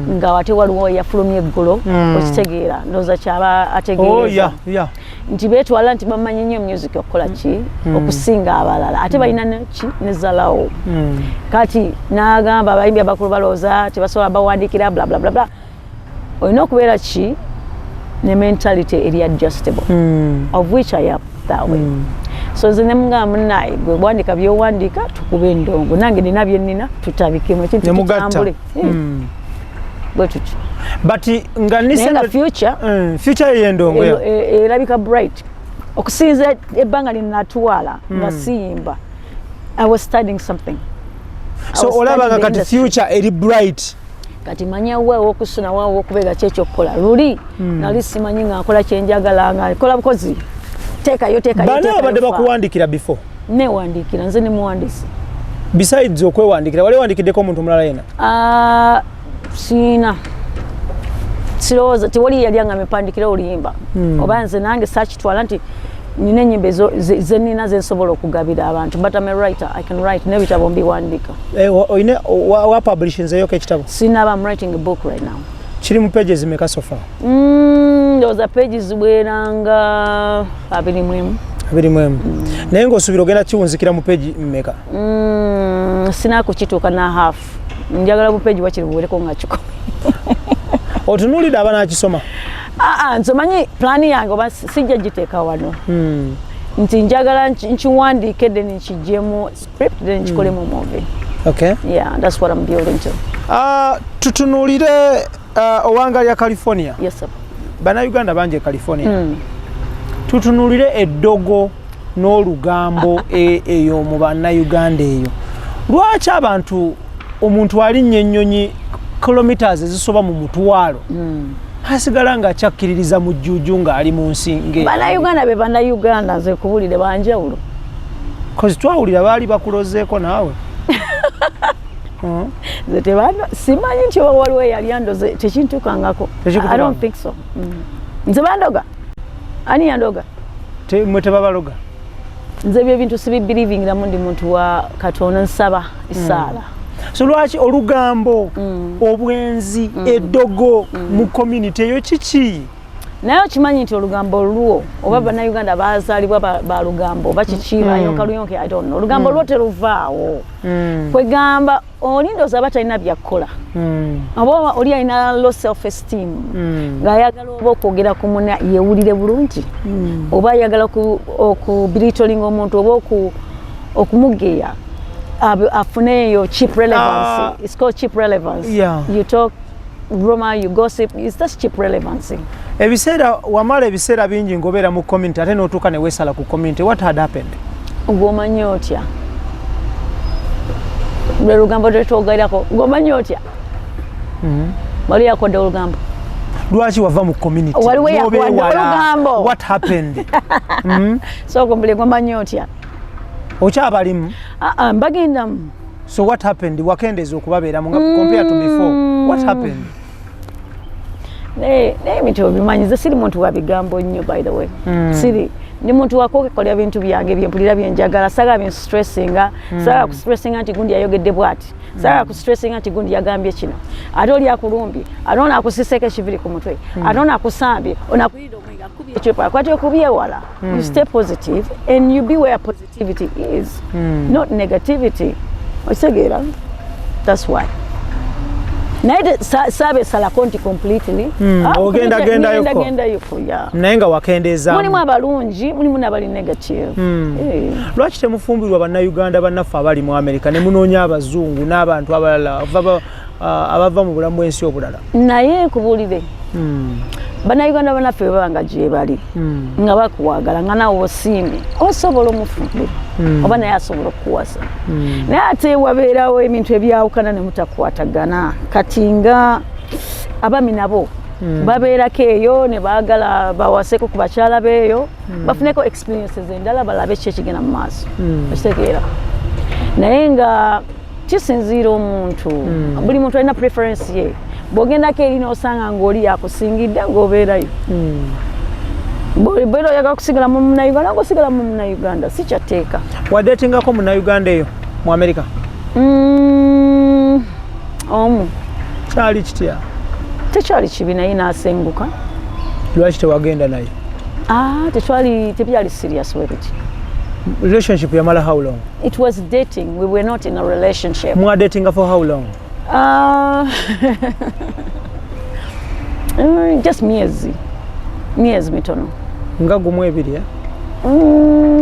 nga ate waliwo yafulumya eggulo okitegeera ndowooza kyaba ategeeza nti beetwala nti bamanyi nnyo music okukola ki okusinga abalala ate balina neki nezalawo kati n'agamba abayimbi abakulu balowooza tebasobola bawandiikira bla bla bla bla. Olina okubeera ki ne mentality eri adjustable of which I am. that way. So nze ne mugamba naye gwe wandika byowandika tukube endongo nange nina byenina tutabikemu ekintu kitambule bwe tutyo but nga nisema future y'endongo erabika bright okusinza ebbanga linatwala nga simba. I was studying something. So olaba kati future eri bright kati manya wewe okusuna wao okubega kyekyo kola luli nali simanyi nga akola kyenjagala nga kola bukozi teka bana abadde bakuwandikira before ne wandikira nze ne muwandisi besides okwewandikira wale wandikiddeko omuntu mulala yena sina siroza tiwali yali anga mepandikira oluyimba oba nze nange sakitwala nti nina enyimbe zenina zensobola okugabira abantu but I'm a writer. I can write n'ebitabo mbiwandika oyine wa publishing zeyoka ekitabo sinaba. I'm writing a book right now. Kiri mu pages meka so far? Those pages bweranga 21 naye ng'osuubira ogenda kiwunzikira mu page mmeka? Sina kukituuka na half. Njagala bu page wakiri buwereko nga 10. Otunuulidde abanakisoma? Nsomanyi plani yange oba sijja giteeka wano nti njagala nkiwandiike then nkiggyemu script then nkikolemu movie. Okay. Yeah, that's what I'm building to. Tutunuulire owangalya California. Yes sir. Bannayuganda bangi California. Tutunuulire eddogo n'olugambo eyo mu bannayuganda eyo. Lwaki abantu omuntu alinnye ennyonyi kilometers ezisoba mu mutwalo asigala nga akyakkiririza mu jjuju ng'ali mu nsi ng'eyo? Bannayuganda be bannayuganda nze kubulire banjawulo. Kozi twawulira baali bakulozeeko naawe. Nze tebano simanyi nti oba waliwo eyali andoze tekintukangako. I don't think so. Nze bandoga? Ani yandoga? Mwe tebabaloga? Nze byo bintu sibibirivingiramu ndi muntu wa Katonda nsaba esaala. So lwaki olugambo obwenzi eddogo mu community eyo kiki? Naye okimanyi nti olugambo luwo oba bannayuganda bazaalibwa ba lugambo oba kiki bayonka luyonke I don't know. Olugambo lwo teruvaawo. Kwegamba olindooza aba talina byakkola oba oli alina low self esteem ng'ayagala oba okwogera ku munne yeewulire bulungi oba ayagala okubiritolinga omuntu oba okumugeya afune eyo cheap relevancy. It's called cheap relevancy. Yeah. You talk rumor, you gossip, it's just cheap relevancy. Ebiseera wamala ebiseera bingi ngobeera mu community ate n'otuuka ne weesala ku community. What had happened? Gw'omanyi otya? Lwe lugambo tetwogerako gw'omanyi otya? Wali yakodde olugambo? Lwaki wava mu community? Waliwo yakodde olugambo? What happened? So kumbule gw'omanyi otya? Okyabalimu? Mbagendamu. So what happened? Wakendeeza okubabeeramu nga compared to before. What happened? Naye ebintu obimanyi nze siri muntu wa bigambo nnyo by the way. Siri. Ndi muntu wakwekolera bintu byange byempulira byenjagala saga binstressinga saga kustressinga nti gundi yayogedde bwati saga kustressinga nti gundi yagambye kino ate oli akulumbi ate akusiseko ekiviri ku mutwe ate akusambye onakuyida omwiga kubye ekyapa kwati okubyewala. You stay positive and you be where positivity is, not negativity. Okitegera? That's why. Naye sabe salako nti completely ogenda yuko ya naye nga wakendeeza mulimu abalungi mulimu n'abali negative. Lwaki temufumbirwa bannayuganda bannaffe abali mu Amerika ne munoonya abazungu n'abantu abalala abava mu bulamu bw'ensi obulala? Naye nkubuulire bannayuganda bannaffe bwe baba nga gye bali nga bakuwagala nga naawe osiimye osobola omufumbira oba naye asobola okukuwasa. Naye ate wabeerawo ebintu ebyawukana ne mutakwatagana kati nga abami nabo babeerako eyo ne baagala bawaseko ku bakyala beeyo bafuneko experiences endala balabe ki ekigenda mu maaso. Okitegeera? Naye nga kisinziira omuntu buli muntu alina preference ye. Bw'ogendako eri n'osanga ng'oli yakusingidde ng'obeerayo. Bw'obeera oyagala kusigala mu Munnayuganda ng'osigala mu Munnayuganda si kyateeka. Wadeetingako Munnayuganda eyo mu Amerika? Omu. Kyali kitya? Tekyali kibi naye n'asenguka. Lwaki tewagenda naye? Tebyali serious with it. Relationship yamala how long? It was dating. We were not in a relationship. Mwa dating for how long? Just miezi mitono. Nga gumu ebiri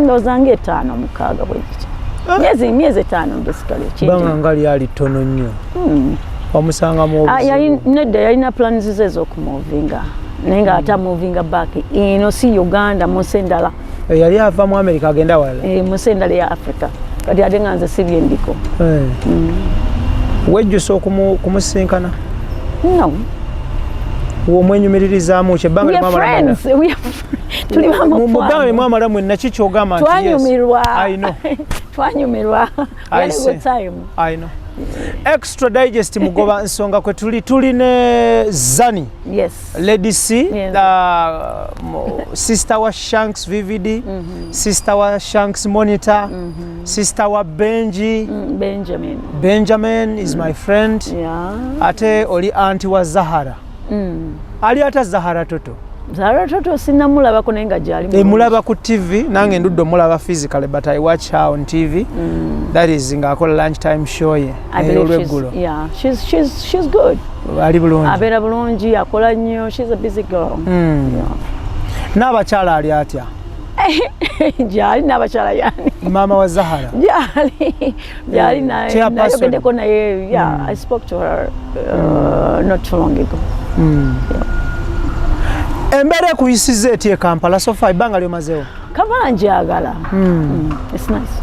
Ndozange 5 mukaaga bwekiti. Miezi 5 basically. Banga ngali ali tono nnyo. Wamusanga mu yalina plans ze z'okumuvinga. Naye nga ata muvinga back ino si Uganda musendala. Yali ava mu America agenda wala. Musendala ya Africa. Kati ate nga nze sibye ndiko. Wejjusa okumusinkana? No. Omwenyumirizaamu kyebbanga limu amalamu. Tuli mu amalamu naki kyogamba nti I know. Twanyumirwa. I know. Extra Digest mugoba nsonga kwe tuli ne Zani. Yes. Lady C, sister wa Shanks VVD, sister wa Shanks Monitor, sister wa Benji. Benjamin is my friend. Yeah. Ate oli auntie wa Zahara. Ali ata Zahara Tooto. Zahara Tooto sinamulaba ko nenga jali. Mulaba ku TV nange nduddo mulaba physically but I watch her on TV. That is ngaakola lunchtime show ye. Yeah, she's good. Ali bulungi. Abera bulungi akola nnyo. She's a busy girl. Yeah. N'abakyala ali atya? Jali n'abakyala yani. Mama wa Zahara. Jali nayogeddeko naye. Yeah, I spoke to her not too long ago. Embere kuyisize eti Kampala so far ibanga lyomazeewo. Kampala njagala. It's nice.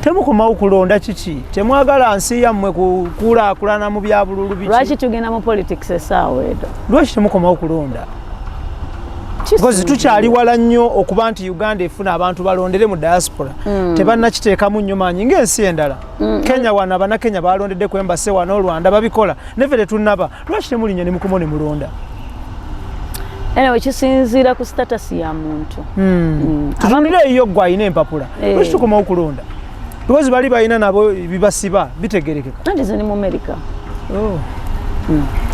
Temukomawo kulonda kiki? Temwagala nsi yammwe kukulaakulana mu bya bululu biki? Lwaki tugenda mu politics essaawa edo? Lwaki temukomawo kulonda? Because tukyali wala nnyo okuba nti Uganda efuna abantu balondere mu diaspora. Tebannakiteekamu nnyo maanyi ng'ensi endala. Kenya wano Abannakenya balondedde ku embase wano Rwanda babikola. Neve tetunnaba. Lwaki temulinnya ne mukomo ne mulonda? Anyway, kisinziira ku status ya muntu. Tutunire eyo gwe ayina empapula. Lwaki tukomawo kulonda? Because bali balina nabo bibasiba bitegerekeka. Nandi ze ni mu America.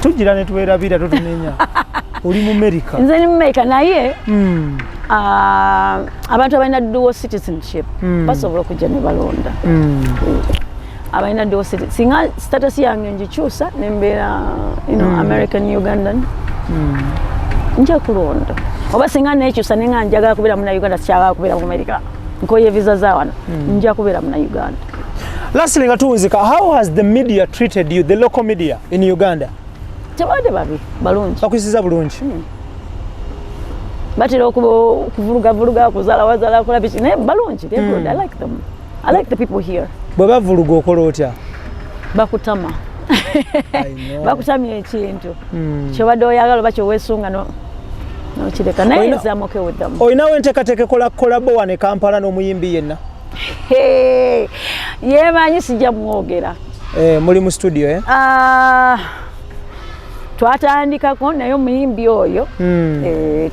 Tugira ne tuwerabira totunenya. Oli mu America. Nze ni mu America naye abantu abalina dual citizenship basobola okujja ne balonda. Abalina dual citizenship. Singa status yange ngikyusa ne mbeera American Ugandan. Nja kulonda. Oba singa nekyusa ne nga njagala kubeera mu Uganda sikyagala kubeera mu America. Nkoye visa za wano. Nja kubeera mu Uganda. Lastly, ngatuwuzika, how has the media treated you, the local media in Uganda? Tebadde babi balungi. Bakuyisiza bulungi. Batera okuvuluga kuzala kola biki naye balungi. They're good. I like them. I like the people here. Bwe bavuluga okola otya? Bakutama. Bakutamya ekintu. Kyobadde oyagala oba kyoweesunga nokireka naye I'm okay with them. Oyinawo enteekateeka kolabo wane Kampala n'omuyimbi yenna? Yemanyi sijja mwogera. Muli mu studio twatandikako naye omuyimbi oyo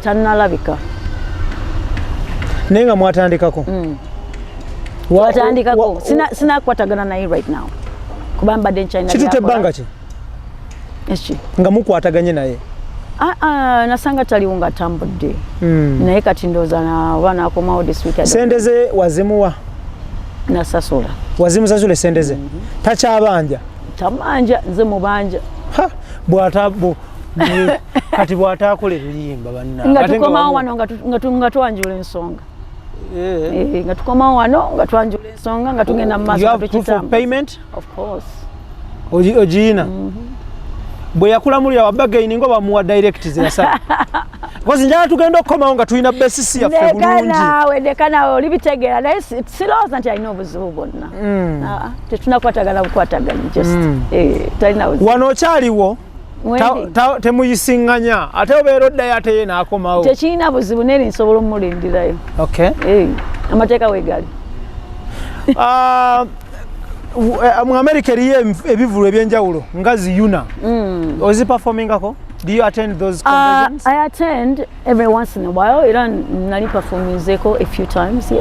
tannalabika. Naye nga mwatandikako? Twatandikako. Sinakwatagana naye right now. Kuba mbadde nkyalina kitutte ebbanga ki? Eki nga mukwataganye naye? Nasanga taliwo nga tambudde. Naye kati ndowooza oba nakomawo this week. Sente ze wazimuwa? Nasasula. Wazimusasula sente ze? Takyabanja? Tamanja, nze mubanja. Kati bw'ataakola ebiyimba banna. Nga tukomawo wano nga twanjula ensonga. Nga tukomawo wano nga twanjula ensonga nga tugenda mu maaso. You have proof of payment? Of course. Ogiina? Bwe yakulamulira wabagaini ngo bamuwa direct zirasa. Because njala tugenda okukomawo nga tulina besisi yaffe bulungi. Dekana olibitegeera naye sirowooza nti alina obuzibu bwonna. Tetunakwatagana bukwatagana just talina buzibu. Wano okyaliwo temuyisiŋŋanya ate obeera oddayo ate ye n'akomawo. Tekirina buzibu neri nsobola omulindirayo. Okay. Amateeka weegali. Mu America eriyo ebivulu ebyenjawulo nga ziyuna. Ozi performingako? Do you attend those conventions? I attend every once in a while. Era nali performingeko a few times.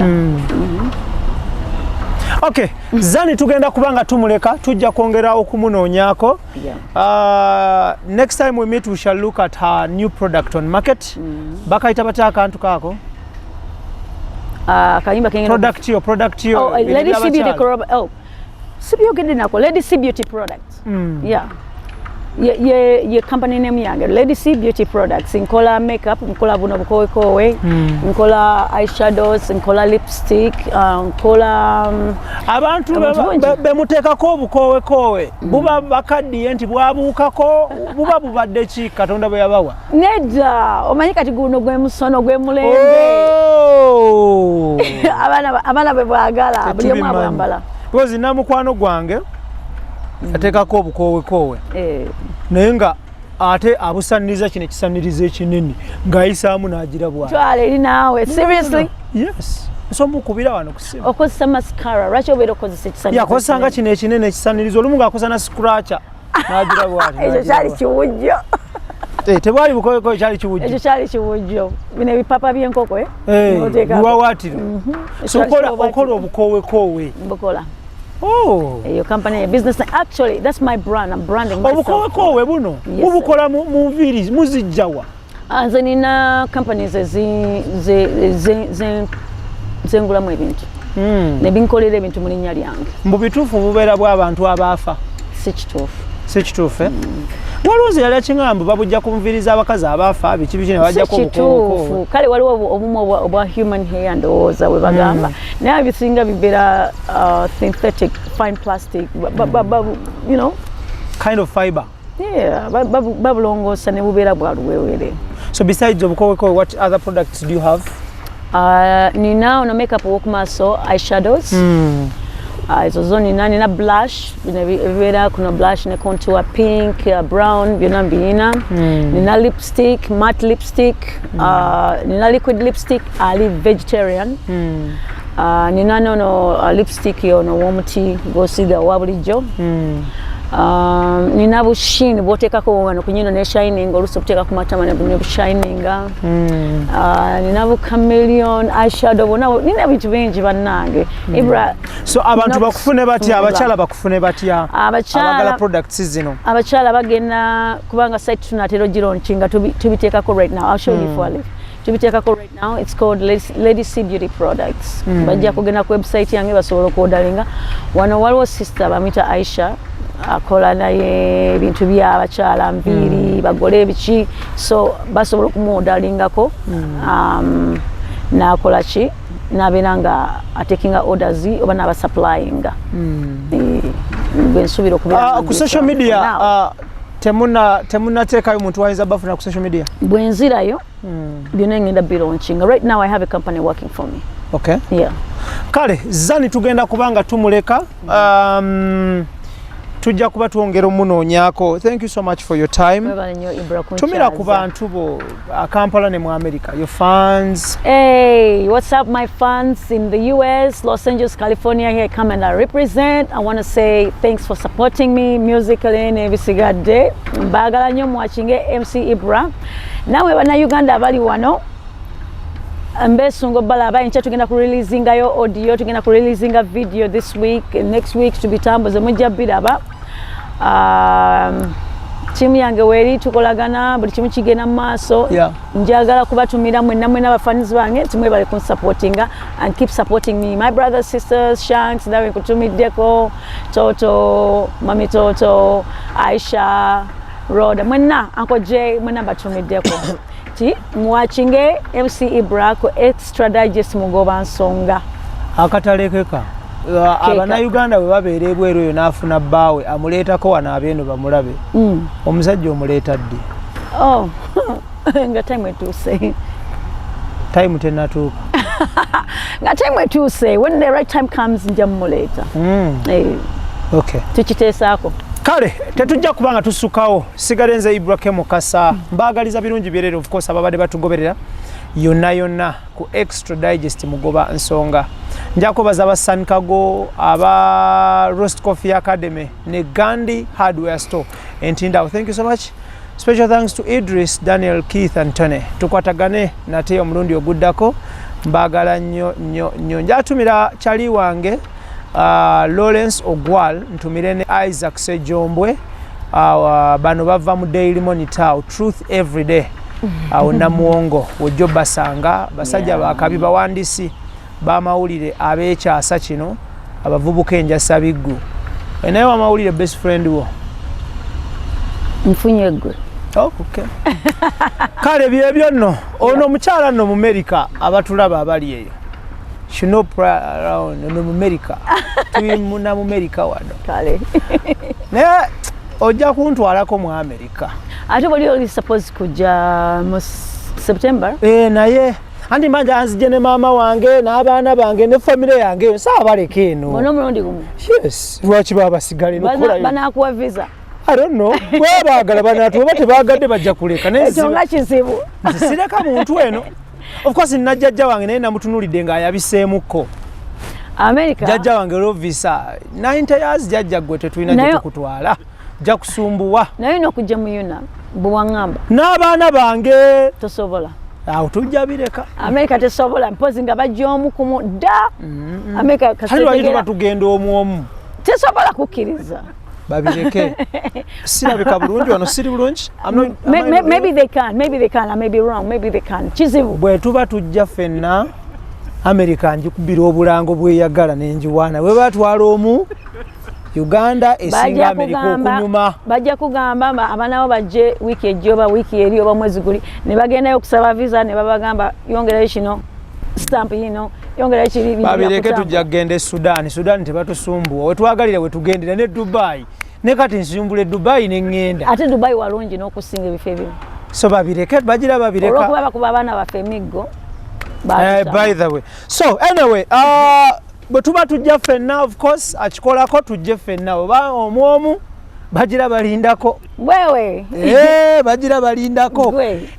Okay, Zani tugenda kubanga tumuleka tujja kwongera okumunoonyako. Next time we meet we shall look at her new product on market. Bakayita batya akantu kaako? Kayimba kengera product yo. Lady C Beauty Lady C Beauty products. Yeah. ye company name yange Lady C Beauty Products. Nkola makeup, nkola buno bukowe, nkola eyeshadows, nkola lipstick, nkola abantu bemutekako obukowe buba bakaddiye nti bwabuukako buba bubadde ki Katonda bwe yabawa. Nedda omanyi kati guno gwe musono gwe mulembe. Abana bwe bwagala buli omu abwambala. Because namukwano gwange atekako obukowe naye nga ate abusaniriza kino ekisaniriza ekinene ng'ayisaamu n'agira bw'ati. Twala eri naawe seriously? Yes. Nsomukubira wano ku simu. Okozesa mascara lwaki obeera okozesa ekisaniriza? Yakozesanga kino ekinene ekisaniriza olumu ng'akoza na scratcher n'agira bw'ati. Ekyo kyali kiwujjo. Tebwali bukowekowe kyali kiwujjo. Ekyo kyali kiwujjo. Bino ebipapa by'enkoko biwawaatiro. So okola obukowekowe. Mbukola. Oh, your company, your business. Actually, that's my brand. I'm branding myself. Obukowekowe buno bubukola mu nviiri muzijjawa. Nze nina companies zengulamu ebintu ne binkolera ebintu mu linnya lyange. Mbu bituufu bubeera bw'abantu abaafa? Si kituufu. Si kituufu. Walunzi yali akingamba babujja kunviriza abakazi abaafa biki biki ne bajjako obukowekowe. Kale waliwo obumu obwa human hair ndowooza bwe bagamba naye ebisinga bibeera synthetic fine plastic you know, kind of fiber. Yeah, babulongoosa ne bubeera bwa luweewere. So besides obukowekowe, what other products do you have? Nina ono makeup w'okumaaso, eyeshadows. Izo zo nina blush, bibeera kuno blush ne contour pink, brown, byonna mbiyina. Nina lipstick, matte lipstick, nina liquid lipstick ali vegetarian. Nina nono lipstick yono w'omuti gw'osiiga wa bulijjo. Nina bushini bw'oteekako wano ku nnyindo ne shining oluusi okuteeka ku matama ne bushininga. Nina bu chameleon eyeshadow bona nina ebintu bingi bannange. So abantu bakufune batya, abakyala bakufune batya abagala products zino? Abakyala bagenda kubanga site tunatera ogiraunchinga tubiteekako right now. I'll show you for a live. Tubiteekako right now. It's called Lady C Beauty Products. Bajja kugenda ku website yange basobola okwodalinga. Wano waliwo sister bamuyita Aisha akola naye ebintu by'abakyala nviiri bagole biki, so basobola okumwodalingako n'akola ki n'abeera nga atekinga orders oba n'abasupplyinga. Bwensuubira okubeera ku social media temunateekayo muntu wayinza bafuna ku social media? Bwenzirayo byonna ngenda bilaunching. Right now I have a company working for me. Okay. Yeah. Kale Zani tugenda kubanga tumuleka tujja kuba tuwongera omunoonyaako. Thank you so much for your time. Tumira ku bantu bo Kampala ne mu America, your fans. Hey, what's up my fans in the US, Los Angeles, California? Here I come and I represent. I want to say thanks for supporting me musically nebisigadde. Mbagala nnyo mwachinge MC Ibra. Nawe bana Uganda abali wano Mbesungo balaba incha tugenda ku releasinga yo audio, tugenda ku releasinga video this week and next week tubitambuze mujja biraba. Timu yange weri tukolagana buli kimu kigenda mu maaso. Njagala kubatumira mwenna abafans bange timwe bali kun supportinga and keep supporting me. My brothers, sisters, Shanks, nawe kutumiddeko, Toto, Mami Toto, Aisha, Rhoda, mwenna Uncle J, mwenna batumiddeko. Mwachinge MC Ibra ko extra digest mugoba nsonga akatalekeka abana Uganda bwe babeera ebweru yo nafuna baawe amuleetako wana abeno bamulabe omusajja omuleeta ddi? Nga time etuuse. Time tenatuuka. Nga time etuuse, when the right time comes nja mmuleeta. Okay. Tukiteesaako. Kale tetujja kubanga tusukawo sigalenze Ibrahim Mukasa mbagaliza birungi byerero of course ababade batugoberera yonna ku extra digest mugoba nsonga njako bazaba Sankago aba Roast Coffee Academy ne Gandhi Hardware Store entinda. Thank you so much. Special thanks to Idris, Daniel, Keith and Tony. Tukwatagane nate omulundi oguddako mbagala nnyo njatumira chali wange Lawrence Ogwal ntumire ne Isaac Sejombwe bano bava mu Daily Monitor Truth Every Day namuwongo wojjo basanga basajja bakabi bawandisi bamawulire abekyasa kino abavubuka enjasa biggu enaye wamawulire best friend wo Mfunye gwe. Oh, okay. Kale byebyo nno. Ono mukyala nno mu America abatulaba abali eyo. Shino around no mu America. Tuyimuna mu America wano. Kale. Ne ojja kuntwalako mu America. Ate oli suppose kuja mu September. Naye andi manja anzije ne maama wange n'abaana bange ne family yange saabaleke eno. Bono mulondi gumu. Yes, lwaki baba sigale nokola. Banakuwa visa. I don't know. Bwe baagala banatu bate baagadde bajja kuleka naye zonga kizibu. Sireka muntu eno. Of course najjajja wange naye namutunulidde nga yabiseemuko. America. Jajja wange lo visa 90 years jajja gwe tetulina gye tukutwala. Jja kusumbuwa. Naye no kujja mu yuna buwangamba. N'abaana bange tosobola. Awo tujja bireka. America tesobola mpozi nga bajja omu kumu da. America kasetegera. Hali wajja tugenda omu. Tesobola kukkiriza. Babireke. Sirabika bulungi wano siri bulungi. Maybe they can, I may be wrong, maybe they can. Kizibu. Bwe tuba tujja fenna America njikubira obulango bweyagala n'enjiwaana. Bwe batwala omu Uganda esinga America okunyuma. Bajja kugamba abanawo bajje wiki ejjoba wiki eri oba mwezi guli ne bagendayo okusaba visa ne babagamba yongerayo kino stamp yino yongerayo kiri bintu. Babireke tujja kugenda e Sudan tebatusumbuwa. We twagalira we tugendera ne Dubai. Ne kati nsumbule Dubai ne ngenda. Ate Dubai walungi n'okusinga ebifo ebimu. So babireke bagira babireka. Olwokuba bakuba abaana baffe emiggo. By the way. So anyway, but tuba tujja fenna of course akikolako tujje fenna oba omwomu bagira balindako wewe bagira balindako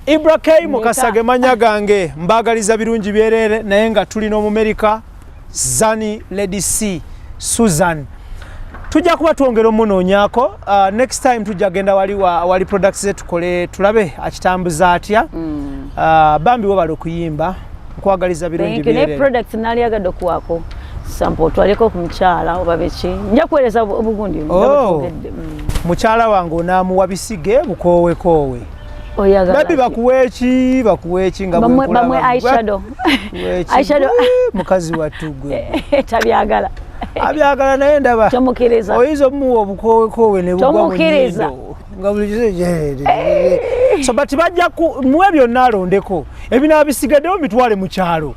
Ibrahim Mukasage manya gange mbagaliza birungi byerere naye nga tuli no mu America Zani Lady C Susan tujja kuba tuongera omunoonyako next time tujja genda wali products zetu tukole tulabe akitambuza atya bambi wabalo kuyimba kwagaliza birungi byerere products nali agado kwako sample twaleko ku mukyala oba beki nja kueleza obugundi mukyala wange onaamuwa bisige bukowekowe oyagala babi bakuweeki nga bamwe eyeshadow mukazi watugwe tabyagala abyagala naye ndaba tomukiriza oyinza omuwa obukowekowe ne bugwa mu nnyindo nga buli so bati bajja muwe byonna alondeko ebinaabisigaddewo mitwale mu kyalo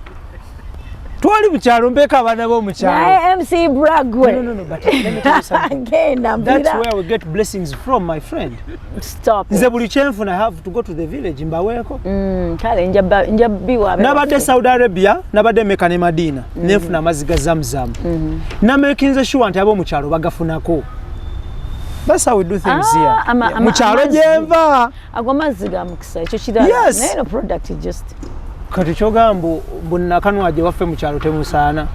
twali mukyalo mpeka abaana b'omukyalo naye MC Bragwe no but let me tell you something that's where we get blessings from my friend stop nze buli kyenfuna I have to go to the village mbaweeko kale njabiwa nabadde Saudi Arabia nabadde Mecca ne Madina nefuna amazzi ga Zamzam namekinze sure nti ab'omukyalo bagafunako. That's how we do things here. Mukyalo gyenva ago mazzi ga mukisa ekyo kirala naye no product just kati kyogambo bunnakanwaje waffe mu kyalo temusaana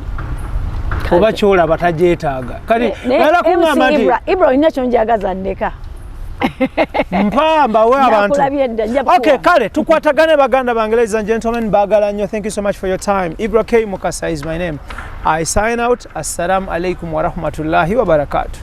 oba kyola batajeetaaga kati era kungamba nti Ibro ina kyonjagaza ndeka mpamba we abantu okay kale tukwatagane baganda bange ladies and gentlemen bagala nnyo thank you so much for your time Ibrahim Mukasa is my name I sign out assalamu alaikum wa rahmatullahi wa barakatuh